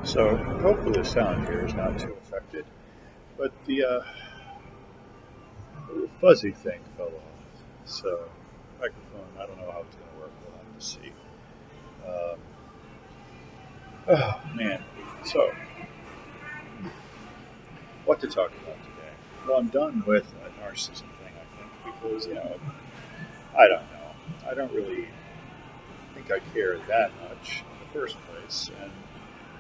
So hopefully the sound here is not too affected, but the little fuzzy thing fell off. So microphone, I don't know how it's going to work. We'll have to see. Um, oh man. So what to talk about today? Well, I'm done with a narcissism thing, I think, because I don't know. I don't really think I care that much in the first place, and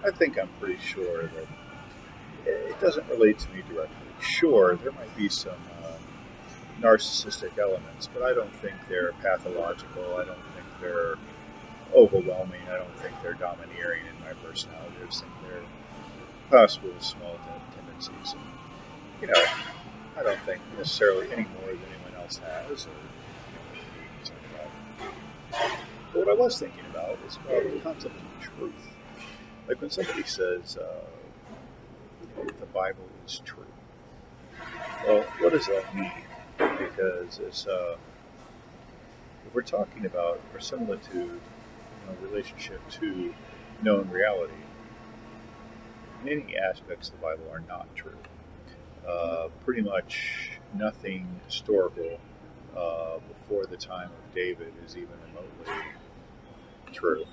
I think I'm pretty sure that it doesn't relate to me directly. Sure, there might be some narcissistic elements, but I don't think they're pathological. I don't think they're overwhelming. I don't think they're domineering in my personality. I just think they're possible small tendencies. And, I don't think necessarily any more than anyone else has, or needs like that. But what I was thinking about is about the concept of truth. Like when somebody says, the Bible is true. Well, what does that mean? Because if we're talking about verisimilitude, relationship to known reality, many aspects of the Bible are not true. Pretty much nothing historical before the time of David is even remotely true.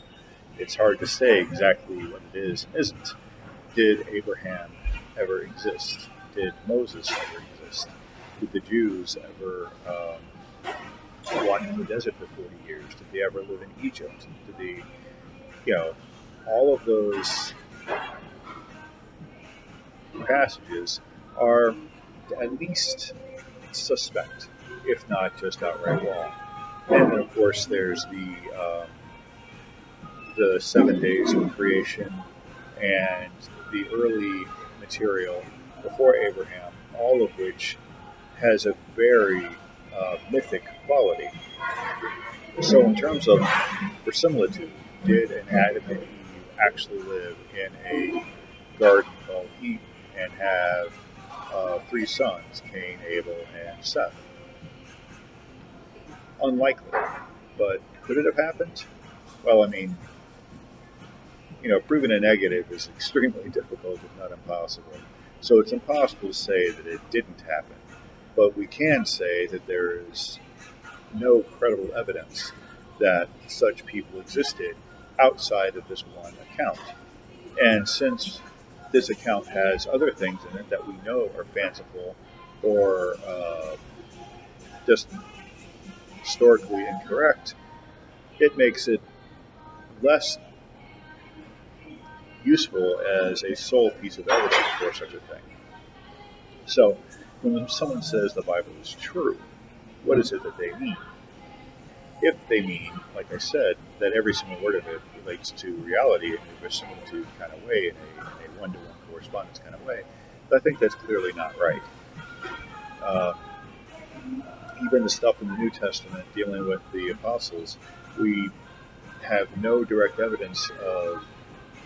It's hard to say exactly what it is and isn't. Did Abraham ever exist? Did Moses ever exist? Did the Jews ever walk in the desert for 40 years? Did they ever live in Egypt? Did they, all of those passages are at least suspect, if not just outright wrong. And then, of course, there's the 7 days of creation and the early material before Abraham, all of which has a very mythic quality. So, in terms of verisimilitude, did an Adam and Eve actually live in a garden called Eden and have three sons, Cain, Abel, and Seth? Unlikely. But could it have happened? Well, I mean, proving a negative is extremely difficult, if not impossible. So it's impossible to say that it didn't happen. But we can say that there is no credible evidence that such people existed outside of this one account. And since this account has other things in it that we know are fanciful or just historically incorrect, it makes it less useful as a sole piece of evidence for such a thing. So, when someone says the Bible is true, what is it that they mean? If they mean, like I said, that every single word of it relates to reality in a verisimilitude kind of way, in a one-to-one correspondence kind of way, I think that's clearly not right. Uh, Even the stuff in the New Testament dealing with the apostles, we have no direct evidence of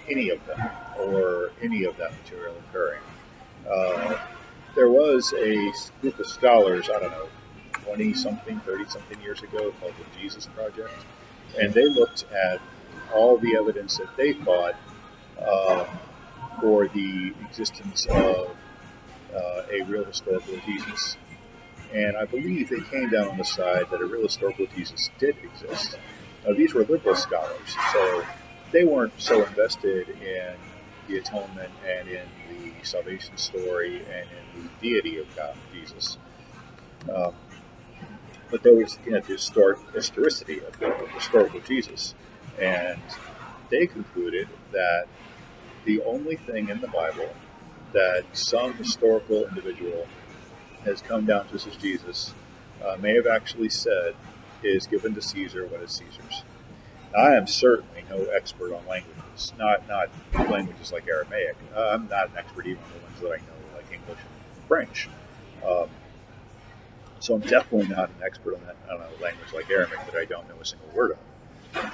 any of them or any of that material occurring. Uh, there was a group of scholars, I don't know, 20 something, 30 something years ago called the Jesus Project, and they looked at all the evidence that they thought uh, for the existence of a real historical Jesus. And I believe they came down on the side that a real historical Jesus did exist. Now, these were liberal scholars, so they weren't so invested in the atonement and in the salvation story and in the deity of God, Jesus. Um, but they were looking at the historicity of the historical Jesus. And they concluded that the only thing in the Bible that some historical individual has come down to us as Jesus may have actually said is given to Caesar what is Caesar's. Now, I am certainly no expert on languages, not languages like Aramaic. I'm not an expert even on the ones that I know, like English and French. Um, so I'm definitely not an expert on a language like Aramaic that I don't know a single word of.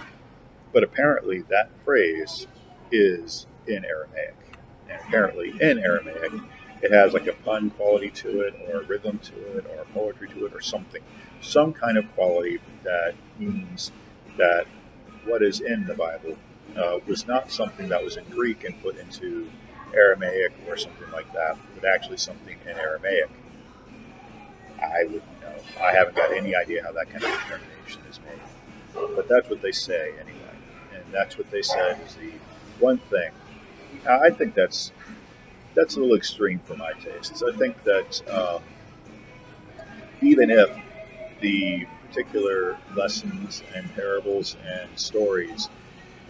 But apparently that phrase is in Aramaic. And apparently in Aramaic, it has like a pun quality to it, or a rhythm to it, or poetry to it, or something. Some kind of quality that means that what is in the Bible was not something that was in Greek and put into Aramaic or something like that, but actually something in Aramaic. I wouldn't know. I haven't got any idea how that kind of determination is made. But that's what they say anyway. And that's what they said is the one thing. I think that's a little extreme for my tastes. I think that even if the particular lessons and parables and stories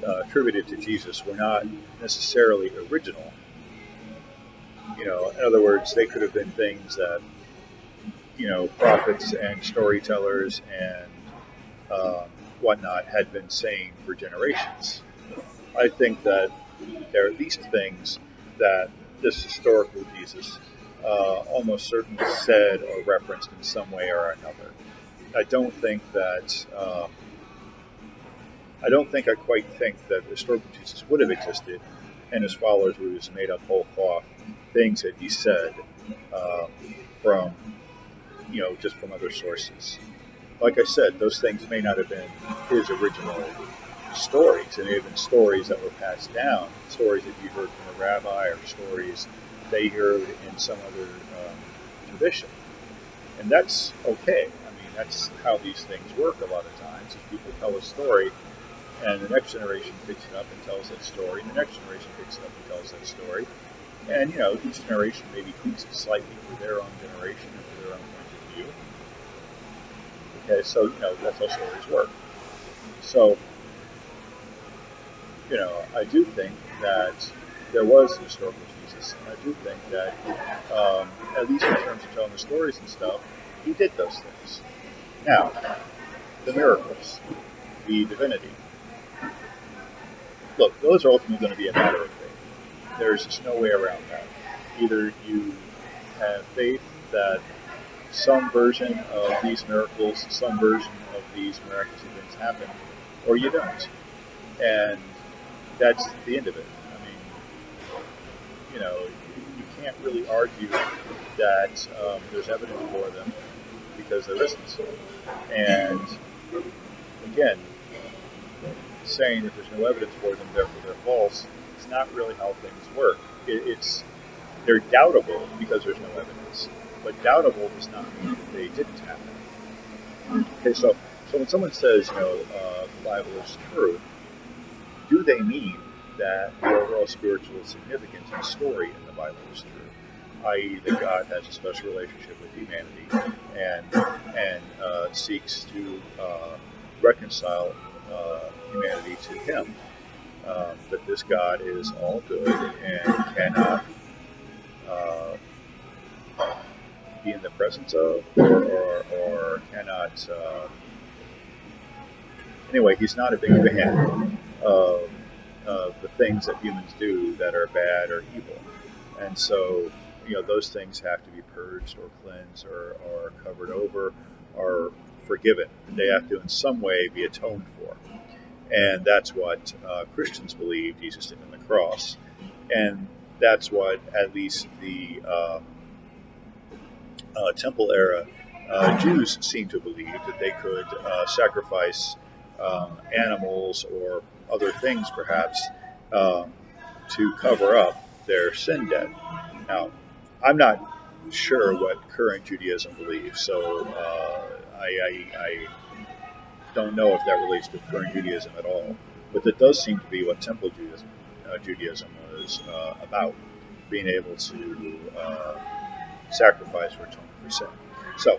attributed to Jesus were not necessarily original, in other words, they could have been things that prophets and storytellers and whatnot had been saying for generations. I think that there are at least things that this historical Jesus almost certainly said or referenced in some way or another. I don't think that I quite think that the historical Jesus would have existed, and his followers would have just made up whole cloth things that he said from just from other sources. Like I said, those things may not have been his original stories. It may have been stories that were passed down, stories that you heard from a rabbi, or stories they heard in some other tradition. And that's okay. I mean, that's how these things work a lot of times. Is people tell a story, and the next generation picks it up and tells that story, and the next generation picks it up and tells that story. And, each generation maybe tweaks it slightly for their own generation and for their own point of view. Okay, so, that's how stories work. So, I do think that there was a historical Jesus, and I do think that, at least in terms of telling the stories and stuff, he did those things. Now, the miracles, the divinity, look, those are ultimately going to be a matter of faith. There's just no way around that. Either you have faith that some version of these miracles, some version of these miraculous events happen, or you don't. And that's the end of it. I mean, you can't really argue that there's evidence for them because there isn't. And again, saying that there's no evidence for them, therefore they're false, is not really how things work. They're doubtable because there's no evidence, but doubtable does not mean that they didn't happen. Okay, so when someone says, the Bible is true, do they mean that the overall spiritual significance and story in the Bible is true? I.e., that God has a special relationship with humanity and seeks to reconcile humanity to Him. That this God is all good and cannot be in the presence of, or cannot. Anyway, He's not a big fan of the things that humans do that are bad or evil, and so those things have to be purged or cleansed or covered over or forgiven. They have to in some way be atoned for. And that's what Christians believe Jesus did on the cross. And that's what at least the Temple era Jews seem to believe, that they could sacrifice animals or other things perhaps to cover up their sin debt. Now, I'm not sure what current Judaism believes, so I don't know if that relates to current Judaism at all, but that does seem to be what Temple Judaism was about, being able to sacrifice or atone for sin. So,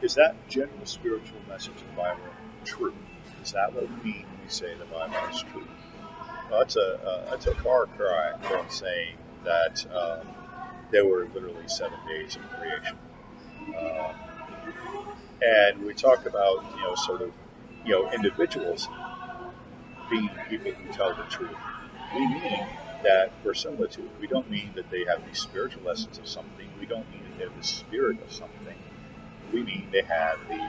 is that general spiritual message of the Bible true? Is that what we mean when we say the Bible is true? Well, that's a far cry from saying that there were literally 7 days of creation. And we talk about, sort of, individuals being people who tell the truth. We mean that verisimilitude. We don't mean that they have the spiritual essence of something. We don't mean that they have the spirit of something. We mean they have the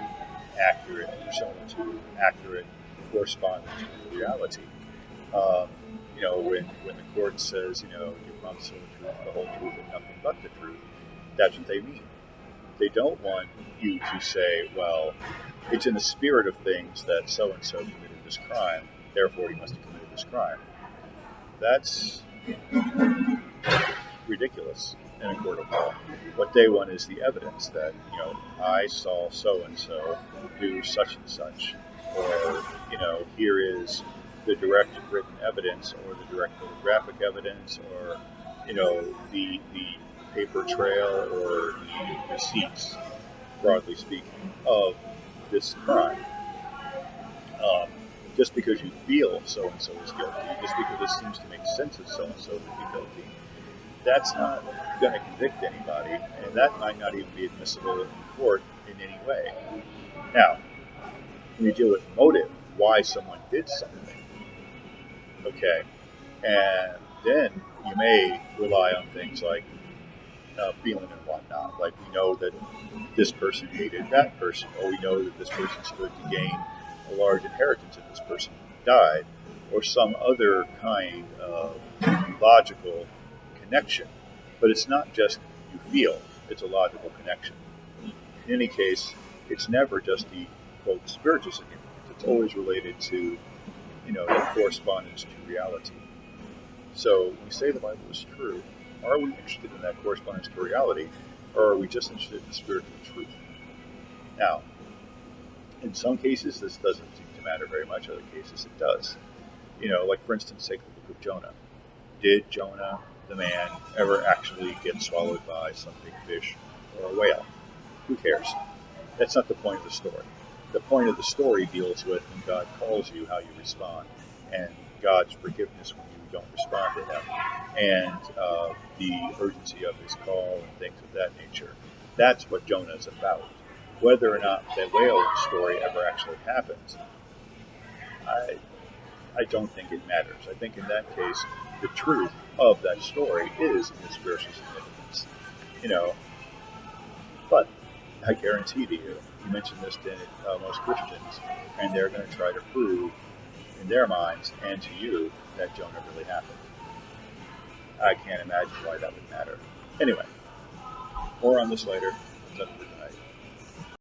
accurate verisimilitude, accurate correspondence with reality. When the court says, you promise the truth, the whole truth, and nothing but the truth, that's what they mean. They don't want you to say, well, it's in the spirit of things that so-and-so committed this crime, therefore he must have committed this this crime. That's ridiculous in a court of law. What they want is the evidence that, I saw so and so do such and such, or, here is the direct written evidence, or the direct photographic evidence, or, the paper trail, or the receipts, broadly speaking, of this crime. Just because you feel so and so is guilty, just because it seems to make sense that so and so would be guilty, that's not going to convict anybody, and that might not even be admissible in court in any way. Now, when you deal with motive, why someone did something, okay, and then you may rely on things like feeling and whatnot. Like, we know that this person hated that person, or we know that this person stood to gain a large inheritance if this person died, or some other kind of logical connection. But it's not just you feel, it's a logical connection. In any case, it's never just the, quote, spiritual significance. It's always related to, the correspondence to reality. So when we say the Bible is true, are we interested in that correspondence to reality, or are we just interested in the spiritual truth? Now, in some cases, this doesn't seem to matter very much. Other cases, it does. Like, for instance, take the book of Jonah. Did Jonah, the man, ever actually get swallowed by some big fish or a whale? Who cares? That's not the point of the story. The point of the story deals with when God calls you, how you respond, and God's forgiveness when you don't respond to Him, and the urgency of His call and things of that nature. That's what Jonah is about. Whether or not the whale story ever actually happens, I don't think it matters. I think in that case, the truth of that story is in the spiritual significance. But I guarantee to you, you mention this to most Christians, and they're going to try to prove in their minds and to you that Jonah really happened. I can't imagine why that would matter. Anyway, more on this later.